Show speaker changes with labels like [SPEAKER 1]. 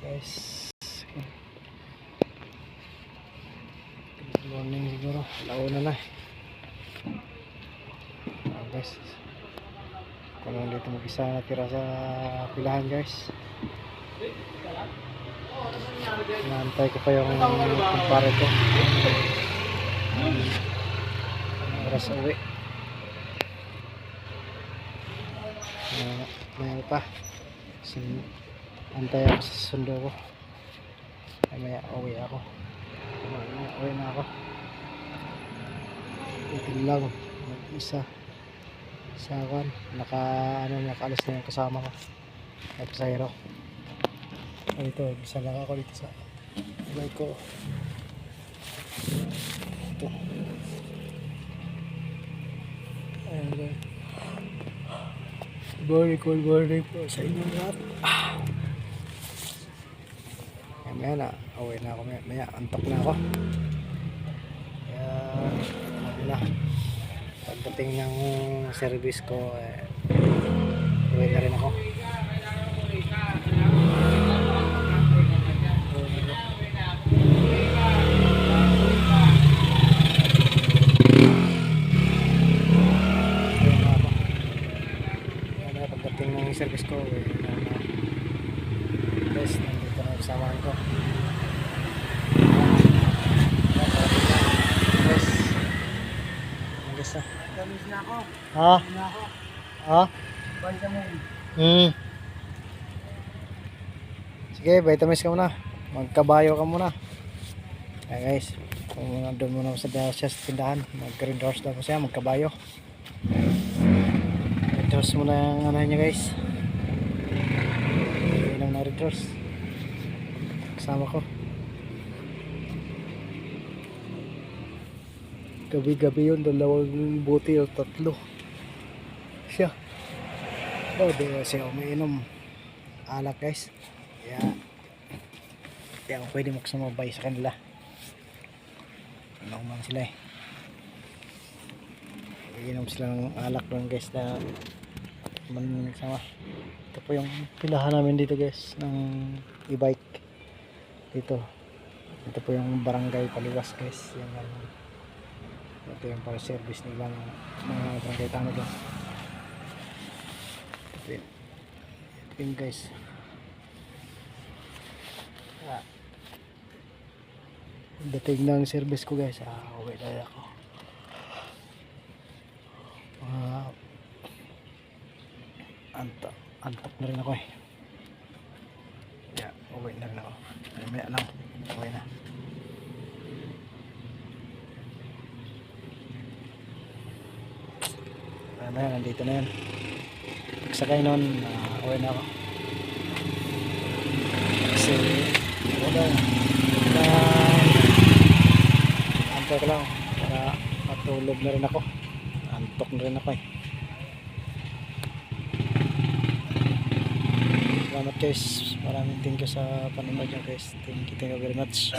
[SPEAKER 1] Guys, good morning siguro. Launa na. Guys, ako lang dito mag-isa natira sa pilahan guys. Naantay ko pa yung kumpare ko. Oras uwi. Mayroon pa. Antay ako sa sundo ko. Maya uwi ako. Uwi na ako. Ito lang. Mag-isa. Sa akin. Nakaalis na yung kasama ko. Ay pasahero. Ito. Bisa lang ako dito sa bike ko. Ito. Ayan guys. Good morning po sa inyong lahat. Maya na, uwi na ako maya, antok na ako. Kaya, na. Pagdating ng service ko, uwi na rin ako. Pagdating ng service ko, guys, nandito na kasamahan ko. Guys, gamis na ako. Ha? Ha? Vitamin. Sige, vitamins ka muna. Magkabayo ka muna. Ayan guys, kung doon muna sa tindahan, mag-green horse daw siya, magkabayo. Red horse muna yung ano niya guys. Ilang na red horse. Kasama ko. Gabi-gabi yun, 2 buti o 3 siya. Di siya umiinom alak guys. Kaya di ako pwede magsumabay sa kanila. Ano man sila iinom sila ng alak lang guys na sama. Ito po yung pilahan namin dito guys ng e-bike dito. Ito po yung barangay Paliwas guys. Yung ito yung para service nila ng mga barangay tano doon. Ito yun guys. Dating ng service ko guys. Uwi na ako. Antok na rin ako Yeah, uwi na rin ako. Maya lang. Uwi na. Nandito na yan. Pagsakay nun, uwi na ako. Kasi antay ko lang para matulog na rin ako. Antok na rin ako Salamat guys. Maraming thank you sa panonood nyo guys. Thank you very much.